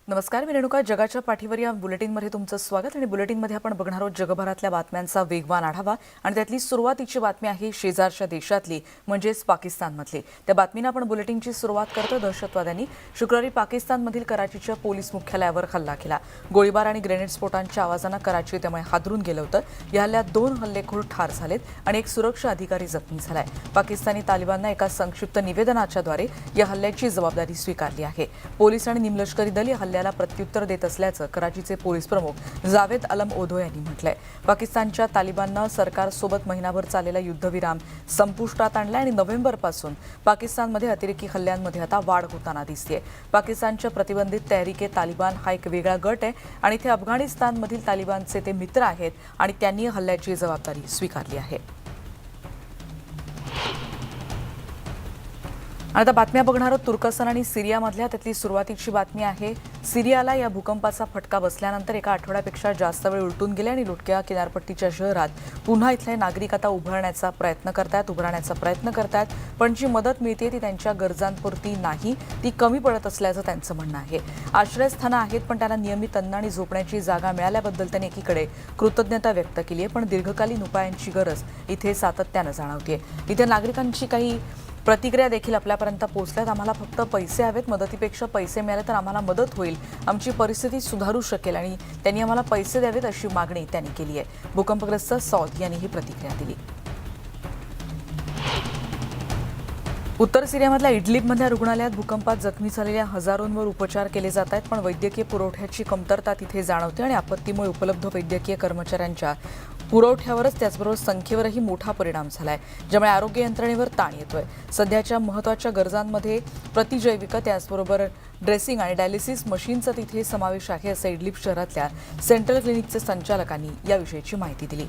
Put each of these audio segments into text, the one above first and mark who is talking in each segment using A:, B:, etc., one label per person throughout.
A: नमस्कार, मी रेणुका. जगाच्या पाठीवर या बुलेटिनमध्ये तुमचं स्वागत. आणि बुलेटिनमध्ये आपण बघणार आहोत जगभरातल्या बातम्यांचा वेगवान आढावा. आणि त्यातली सुरुवातीची बातमी आहे शेजारच्या देशातली, म्हणजेच पाकिस्तानमधली. त्या बातमीनं आपण बुलेटिनची सुरुवात करतो. दहशतवाद्यांनी शुक्रवारी पाकिस्तानमधील कराचीच्या पोलीस मुख्यालयावर हल्ला केला. गोळीबार आणि ग्रेनेड स्फोटांच्या आवाजानं कराची त्यामुळे हादरून गेलं होतं. या हल्ल्यात 2 हल्लेखोर ठार झालेत आणि एक सुरक्षा अधिकारी जखमी झालाय. पाकिस्तानी तालिबाननं एका संक्षिप्त निवेदनाच्याद्वारे या हल्ल्याची जबाबदारी स्वीकारली आहे. पोलीस आणि निमलष्करी दल या हल्ल्याला प्रत्युत्तर देत असल्याचं कराचीचे पोलीस प्रमुख जावेद अलम ओधो यांनी म्हटलंय. पाकिस्तानच्या तालिबाननं सरकारसोबत महिनाभर चाललेला युद्धविराम संपुष्टात आणला आणि नोव्हेंबरपासून पाकिस्तानमध्ये अतिरेकी हल्ल्यांमध्ये आता वाढ होताना दिसतेय. पाकिस्तानच्या प्रतिबंधित तहरीके तालिबान हा एक वेगळा गट आहे आणि ते अफगाणिस्तानमधील तालिबानचे ते मित्र आहेत आणि त्यांनी हल्ल्याची जबाबदारी स्वीकारली आहे. आता बातम्या बघणार आहोत तुर्कस्तान आणि सिरियामधल्या. त्यातली सुरुवातीची बातमी आहे. सिरियाला या भूकंपाचा फटका बसल्यानंतर एका आठवड्यापेक्षा जास्त वेळ उलटून गेले आणि लुटक्या किनारपट्टीच्या शहरात पुन्हा इथले नागरिक आता उभारण्याचा प्रयत्न करतायत. पण जी मदत मिळते ती त्यांच्या गरजांपुरती नाही, ती कमी पडत असल्याचं त्यांचं म्हणणं आहे. आश्रयस्थानं आहेत, पण त्यांना नियमित अन्न आणि झोपण्याची जागा मिळाल्याबद्दल त्यांनी एकीकडे कृतज्ञता व्यक्त केली आहे, पण दीर्घकालीन उपायांची गरज इथे सातत्यानं जाणवते. इथे नागरिकांची काही प्रतिक्रिया देखील आपल्यापर्यंत पोहोचल्यात. आम्हाला फक्त पैसे हवेत, मदतीपेक्षा पैसे मिळाले तर आम्हाला मदत होईल, आमची परिस्थिती सुधारू शकेल आणि त्यांनी आम्हाला पैसे द्यावेत अशी मागणी त्यांनी केली आहे. भूकंपग्रस्त सौद यांनी ही प्रतिक्रिया दिली. उत्तर सिरियामधल्या इडलिबमधल्या रुग्णालयात भूकंपात जखमी झालेल्या हजारोंवर उपचार केले जात आहेत, पण वैद्यकीय पुरवठ्याची कमतरता तिथे जाणवते आणि आपत्तीमुळे उपलब्ध वैद्यकीय कर्मचाऱ्यांच्या पुरवठ्यावरच त्याचबरोबर संख्येवरही मोठा परिणाम झालाय, ज्यामुळे आरोग्य यंत्रणेवर ताण येतोय. सध्याच्या महत्त्वाच्या गरजांमध्ये प्रतिजैविक, त्याचबरोबर ड्रेसिंग आणि डायलिसिस मशीनचा तिथे समावेश आहे, असं इडलिब शहरातल्या सेंट्रल क्लिनिकचे संचालकांनी याविषयीची माहिती दिली.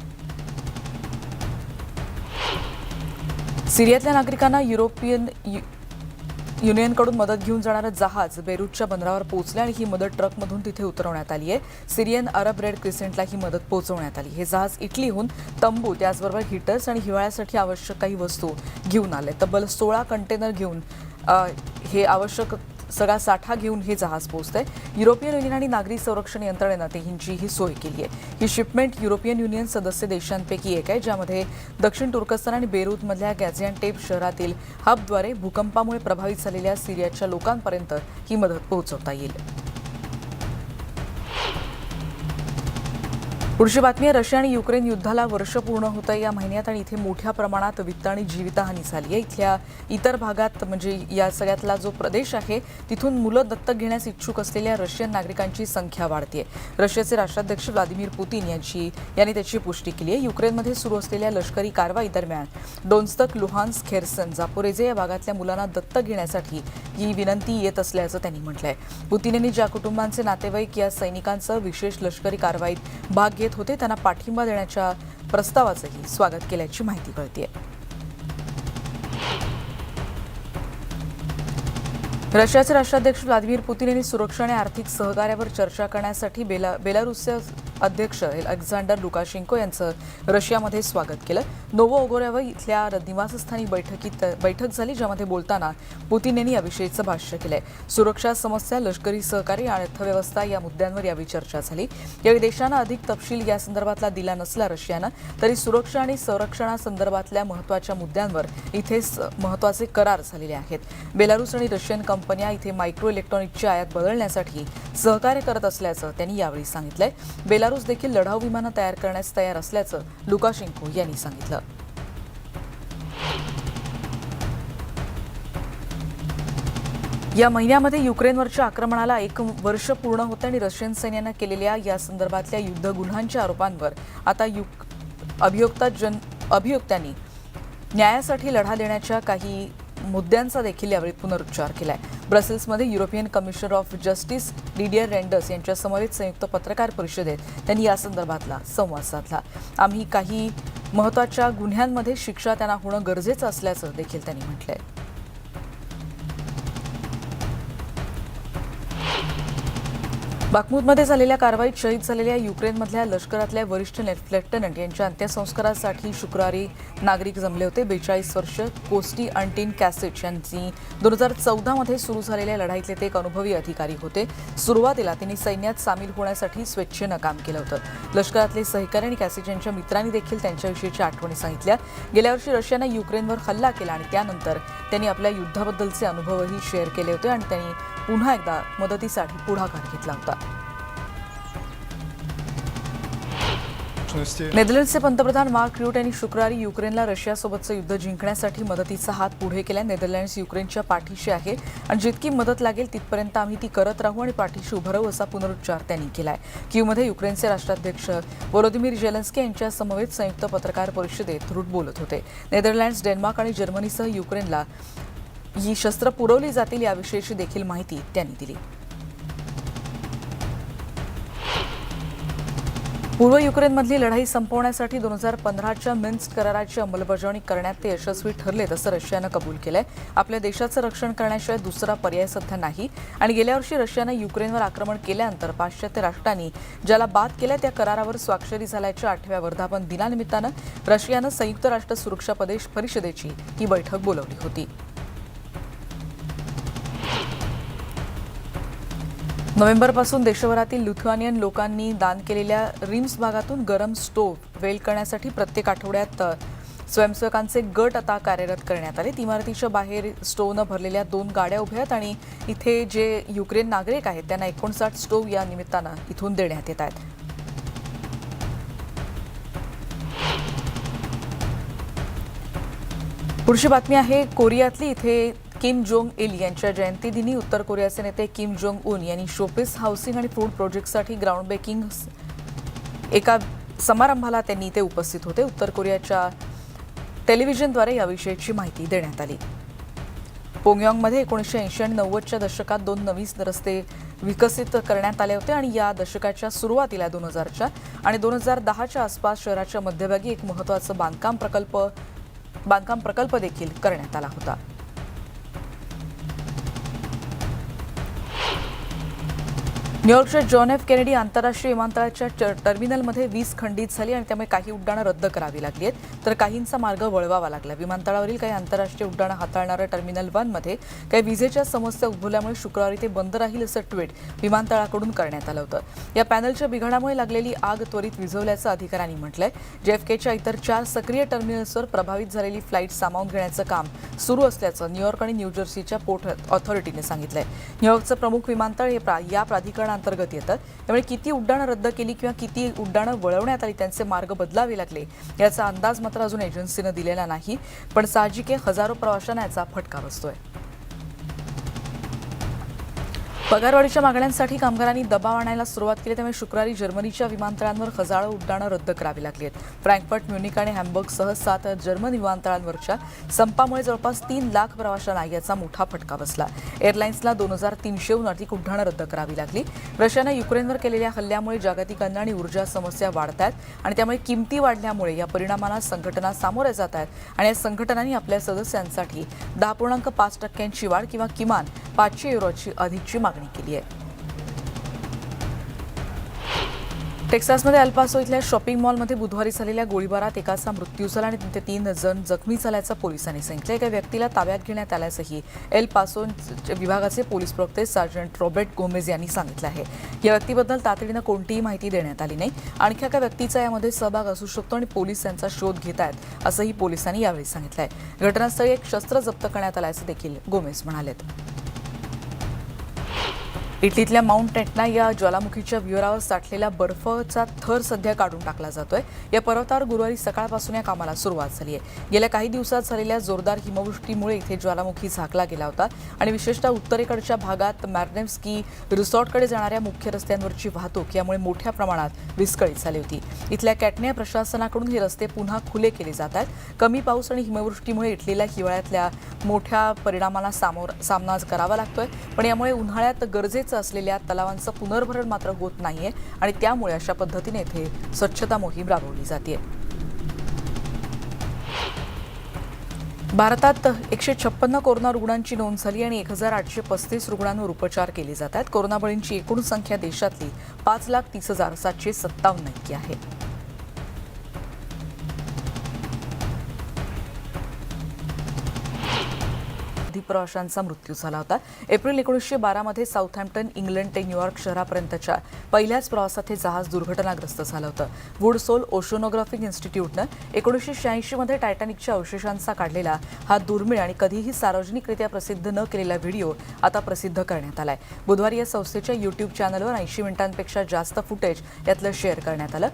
A: सिरियातल्या नागरिकांना युरोपियन युनियनकडून मदत घेऊन जाणारं जहाज बेरूतच्या बंदरावर पोहोचलं आणि ही मदत ट्रकमधून तिथे उतरवण्यात आली आहे. सिरियन अरब रेड क्रिसेंटला ही मदत पोहोचवण्यात आली. हे जहाज इटलीहून तंबू, त्याचबरोबर हीटर्स आणि हिवाळ्यासाठी आवश्यक काही वस्तू घेऊन आले. तब्बल 16 कंटेनर घेऊन हे आवश्यक सगळा साठा घेऊन हे जहाज पोहोचतंय. युरोपियन युनियन आणि नागरी संरक्षण यंत्रणेनं त्यांची ही सोय केली आहे. ही शिपमेंट युरोपियन युनियन सदस्य देशांपैकी एक आहे, ज्यामध्ये दक्षिण तुर्कस्तान आणि बेरूतमधल्या गॅझियान्टेप शहरातील हबद्वारे भूकंपामुळे प्रभावित झालेल्या सिरियाच्या लोकांपर्यंत ही मदत पोहोचवता येईल. पुढची बातमी आहे. रशिया आणि युक्रेन युद्धाला वर्ष पूर्ण होतं या महिन्यात आणि इथे मोठ्या प्रमाणात वित्त आणि जीवितहानी झाली आहे. इथल्या इतर भागात म्हणजे या सगळ्यातला जो प्रदेश आहे तिथून मुलं दत्तक घेण्यास इच्छुक असलेल्या रशियन नागरिकांची संख्या वाढते. रशियाचे राष्ट्राध्यक्ष व्लादिमीर पुतीन यांनी त्याची पुष्टी केली आहे. युक्रेनमध्ये सुरू असलेल्या लष्करी कारवाई दरम्यान डोन्स्क, लुहान्स्क, खेर्सन, जापोरेझे या भागातल्या मुलांना दत्तक घेण्यासाठी ही विनंती येत असल्याचं त्यांनी म्हटलंय. पुतीन यांनी ज्या कुटुंबांचे नातेवाईक या सैनिकांचं विशेष लष्करी कारवाईत भाग घेत होते त्यांना पाठिंबा देण्याच्या प्रस्तावाचंही स्वागत केल्याची माहिती कळतेय. रशियाचे राष्ट्राध्यक्ष व्लादिमीर पुतीन यांनी सुरक्षा आणि आर्थिक सहकार्यावर चर्चा करण्यासाठी बेलारूसचे अध्यक्ष अलेक्झांडर लुकाशेंको यांचं रशियामध्ये स्वागत केलं. नोवो ओगोरेव इथल्या निवासस्थानी बैठक झाली, ज्यामध्ये बोलताना पुतीन यांनी याविषयीचं भाष्य केलंय. सुरक्षा समस्या, लष्करी सहकार्य आणि अर्थव्यवस्था या मुद्द्यांवर यावेळी चर्चा झाली. यावेळी देशानं अधिक तपशील या संदर्भातला दिला नसला रशियानं, तरी सुरक्षा आणि संरक्षणासंदर्भातल्या महत्त्वाच्या मुद्द्यांवर इथे महत्त्वाचे करार झालेले आहेत. बेलारूस आणि रशियन कंपन्या इथे मायक्रो इलेक्ट्रॉनिकची आयात बदलण्यासाठी सहकार्य करत असल्याचं त्यांनी यावेळी सांगितलंय. बेलारूस देखील लढाऊ विमानं तयार करण्यास तयार असल्याचं लुकाशेंको यांनी सांगितलं. या महिन्यामध्ये युक्रेनवरच्या आक्रमणाला 1 वर्ष पूर्ण होतं आणि रशियन सैन्यानं केलेल्या या संदर्भातल्या युद्ध गुन्ह्यांच्या आरोपांवर आता अभियुक्तांनी न्यायासाठी लढा देण्याच्या काही मुद्द्यांचा देखील यावेळी पुनरुच्चार केलाय. ब्रसेल्समध्ये European commissioner of justice Didier Reynders यांच्या समवेत संयुक्त पत्रकार परिषदेत त्यांनी या संदर्भातला संवाद साधला. आम्ही काही महत्त्वाच्या गुन्ह्यांमध्ये शिक्षा त्यांना होणं गरजेचं असल्याचं देखील त्यांनी म्हटलंय. बाखमूतमध्ये झालेल्या कारवाईत शहीद झालेल्या युक्रेनमधल्या लष्करातल्या वरिष्ठ लेफ्टनंट यांच्या अंत्यसंस्कारासाठी शुक्रवारी नागरिक जमले होते. 42 वर्ष कोस्टी अंटिन कॅसिच यांनी 2014मध्ये सुरू झालेल्या लढाईतले ते एक अनुभवी अधिकारी होते. सुरुवातीला त्यांनी सैन्यात सामील होण्यासाठी स्वेच्छेनं काम केलं होतं. लष्करातले सहकारी आणि कॅसिच यांच्या मित्रांनी देखील त्यांच्याविषयीच्या आठवणी सांगितल्या. गेल्या वर्षी रशियाने युक्रेनवर हल्ला केला आणि त्यानंतर त्यांनी आपल्या युद्धाबद्दलचे अनुभवही शेअर केले होते आणि त्यांनी पुन्हा एकदा मदतीसाठी पुढाकार घेतला होता. नेदरलँड्सचे पंतप्रधान मार्क रुट यांनी शुक्रवारी युक्रेनला रशियासोबतचं युद्ध जिंकण्यासाठी मदतीचा हात पुढे केला. नेदरलँड्स युक्रेनच्या पाठीशी आहे आणि जितकी मदत लागेल तिथपर्यंत आम्ही ती करत राहू आणि पाठीशी उभं राहू असा पुनरुच्चार त्यांनी केलाय. कीवमध्ये युक्रेनचे राष्ट्राध्यक्ष व्लोदिमीर झेलेन्स्की यांच्या समवेत संयुक्त पत्रकार परिषदेत रुट बोलत होते. नेदरलँड्स, डेन्मार्क आणि जर्मनीसह युक्रेनला ही शस्त्र पुरवली जातील याविषयीची देखील माहिती त्यांनी दिली. पूर्व युक्रेनमधली लढाई संपवण्यासाठी 2015च्या मिन्स्क कराराची अंमलबजावणी करण्यात ते यशस्वी ठरलेत असं रशियानं कबूल केलंय. आपल्या देशाचं रक्षण करण्याशिवाय दुसरा पर्याय सध्या नाही आणि गेल्या वर्षी रशियानं युक्रेनवर आक्रमण केल्यानंतर पाश्चात्य राष्ट्रांनी ज्याला बाद केल्या त्या करारावर स्वाक्षरी झाल्याच्या 8व्या वर्धापन दिनानिमित्तानं रशियानं संयुक्त राष्ट्र सुरक्षा परिषदेची ही बैठक बोलावली होती. नोव्हेंबरपासून देशभरातील लिथुआनियन लोकांनी दान केलेल्या रिम्स भागातून गरम स्टोव्ह वेल्ड करण्यासाठी प्रत्येक आठवड्यात स्वयंसेवकांचे गट आता कार्यरत करण्यात आले. इमारतीच्या बाहेर स्टोव्हनं भरलेल्या 2 गाड्या उभ्या आहेत आणि इथे जे युक्रेन नागरिक आहेत त्यांना 59 स्टोव्ह या निमित्तानं इथून देण्यात येत आहेत. पुढची बातमी आहे कोरियातली. इथे किम जोंग इल यांच्या जयंतीदिनी उत्तर कोरियाचे नेते किम जोंग उन यांनी शोपीस हाऊसिंग आणि फूड प्रोजेक्टसाठी ग्राउंड ब्रेकिंग एका समारंभाला त्यांनी इथे उपस्थित होते. उत्तर कोरियाच्या टेलिव्हिजनद्वारे याविषयीची माहिती देण्यात आली. पोंगयांगमध्ये 1980 आणि 90च्या दशकात 2 नवीन रस्ते विकसित करण्यात आले होते आणि या दशकाच्या सुरुवातीला 2000च्या आणि 2010च्या आसपास शहराच्या मध्यभागी एक महत्त्वाचा बांधकाम प्रकल्प देखील करण्यात आला होता. न्यूयॉर्कच्या जॉन एफ केनेडी आंतरराष्ट्रीय विमानतळाच्या टर्मिनलमध्ये वीज खंडित झाली आणि त्यामुळे काही उड्डाणं रद्द करावी लागली आहेत तर काहींचा मार्ग वळवावा लागला. विमानतळावरील काही आंतरराष्ट्रीय उड्डाणं हाताळणाऱ्या टर्मिनल 1 मध्ये काही विजेच्या समस्या उद्भवल्यामुळे शुक्रवारी ते बंद राहील असं ट्विट विमानतळाकडून करण्यात आलं होतं. या पॅनलच्या बिघाडामुळे लागलेली आग त्वरित विझवल्याचं अधिकाऱ्यांनी म्हटलंय. JFKच्या इतर 4 सक्रिय टर्मिनल्सवर प्रभावित झालेली फ्लाईट सामावून घेण्याचं काम सुरू असल्याचं न्यूयॉर्क आणि न्यूजर्सीच्या पोर्ट ऑथॉरिटीने सांगितलंय. न्यूयॉर्कचं प्रमुख विमानतळ हे या प्राधिकरणात अंतर्गत येतात. त्यामुळे किती उड्डाणं रद्द केली किंवा किती उड्डाणं वळवण्यात आली त्यांचे मार्ग बदलावे लागले याचा अंदाज मात्र अजून एजन्सीनं दिलेला नाही. पण साहजिक आहे हजारो प्रवाशांना याचा फटका बसतोय. पगारवाढीच्या मागण्यांसाठी कामगारांनी दबाव आणायला सुरुवात केली. त्यामुळे शुक्रवारी जर्मनीच्या विमानतळांवर हजारो उड्डाणं रद्द करावी लागली आहेत. फ्रँकफर्ट, म्युनिक आणि हॅम्बर्गसह 7 जर्मन विमानतळांवरच्या संपामुळे जवळपास 3 लाख प्रवाशांना याचा मोठा फटका बसला. एअरलाईन्सला 2300हून अधिक उड्डाणं रद्द करावी लागली. रशियानं युक्रेनवर केलेल्या हल्ल्यामुळे जागतिक अन्न आणि ऊर्जा समस्या वाढत आहेत आणि त्यामुळे किमती वाढल्यामुळे या परिणामांना संघटना सामोऱ्या जात आहेत आणि या संघटनांनी आपल्या सदस्यांसाठी 10.5% वाढ किंवा किमान €500 अधिकची मागणी केली आहे. टेक्सासमध्ये एल पासो इथल्या शॉपिंग मॉलमध्ये बुधवारी झालेल्या गोळीबारात एकाचा मृत्यू झाला आणि 3 जण जखमी झाल्याचं पोलिसांनी सांगितलं. एका व्यक्तीला ताब्यात घेण्यात आल्याचंही एल पासो विभागाचे पोलीस प्रवक्ते सार्जंट रॉबर्ट गोमेज यांनी सांगितलं आहे. या व्यक्तीबद्दल तातडीनं कोणतीही माहिती देण्यात आली नाही. आणखी एका व्यक्तीचा यामध्ये सहभाग असू शकतो आणि पोलीस त्यांचा शोध घेत आहेत असंही पोलिसांनी यावेळी सांगितलंय. घटनास्थळी एक शस्त्र जप्त करण्यात आल्याचं देखील गोमेज म्हणालेत. इटलीतल्या माउंट एटना या ज्वालामुखीच्या विवरावर साठलेला बर्फाचा थर सध्या काढून टाकला जातोय. या पर्वतावर गुरुवारी सकाळपासून या कामाला सुरुवात झाली आहे. गेल्या काही दिवसात झालेल्या जोरदार हिमवृष्टीमुळे इथे ज्वालामुखी झाकला गेला होता आणि विशेषतः उत्तरेकडच्या भागात मॅर्नेव्स्की रिसॉर्टकडे जाणाऱ्या मुख्य रस्त्यांवरची वाहतूक यामुळे मोठ्या प्रमाणात विस्कळीत झाली होती. इथल्या कॅटनिया प्रशासनाकडून हे रस्ते पुन्हा खुले केले जात आहेत. कमी पाऊस आणि हिमवृष्टीमुळे इटलीला हिवाळ्यातल्या मोठ्या परिणामाला सामना करावा लागतोय. पण यामुळे उन्हाळ्यात गरजेचं असलेल्या तलावांचं पुनर्भरण मात्र होत नाहीये आणि त्यामुळे अशा पद्धतीने इथे स्वच्छता मोहीम राबवली जाते. भारतात 156 कोरोना रुग्णांची नोंद झाली आणि 1835 रुग्णांवर उपचार केले जात आहेत. कोरोना बळींची एकूण संख्या देशातली 5,30,757 इतकी आहे. प्रवाशांचा मृत्यू झाला होता. एप्रिल 1912 मध्ये साऊथहॅम्प्टन, इंग्लंड ते न्यूयॉर्क शहरापर्यंतच्या पहिल्याच प्रवासात हे जहाज दुर्घटनाग्रस्त झालं होतं. वुडसोल ओशनोग्राफिक इन्स्टिट्यूटनं 1986 मध्ये टायटॅनिकच्या अवशेषांचा काढलेला हा दुर्मिळ आणि कधीही सार्वजनिकरित्या प्रसिद्ध न केलेला व्हिडिओ आता प्रसिद्ध करण्यात आलाय. बुधवारी या संस्थेच्या युट्यूब चॅनलवर 80 मिनिटांपेक्षा जास्त फुटेज यातलं शेअर करण्यात आलं.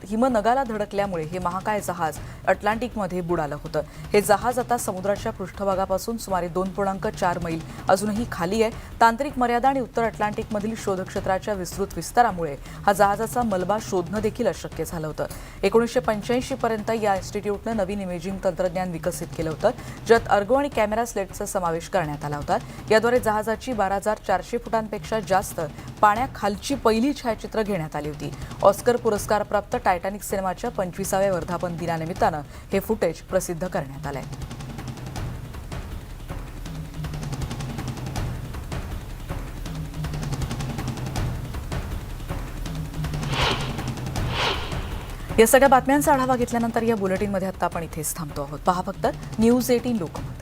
A: हिमनगाला धडकल्यामुळे हे महाकाय जहाज अटलांटिकमध्ये बुडालं होतं. हे जहाज आता समुद्राच्या पृष्ठभागापासून सुमारे 2.4 मैल अजूनही खाली आहे. तांत्रिक मर्यादा आणि उत्तर अटलांटिकमधील शोधक्षेत्राच्या विस्तृत विस्तारामुळे हा जहाजाचा मलबा शोधणं देखील अशक्य झालं होतं. 1985 पर्यंत या इन्स्टिट्यूटनं नवीन इमेजिंग तंत्रज्ञान विकसित केलं होतं, ज्यात अर्गो आणि कॅमेरा स्लेटचा समावेश करण्यात आला होता. याद्वारे जहाजाची 12,400 फुटांपेक्षा जास्त पाण्याखालची पहिली छायाचित्र घेण्यात आली होती. ऑस्कर पुरस्कारप्राप्त टायटॅनिक सिनेमाच्या 25व्या वर्धापन दिनानिमित्तानं हे फुटेज प्रसिद्ध करण्यात आलंय. या सगळ्या बातम्यांचा आढावा घेतल्यानंतर या बुलेटिनमध्ये आता आपण इथेच थांबतो आहोत. पहा फक्त न्यूज 18 लोकमत.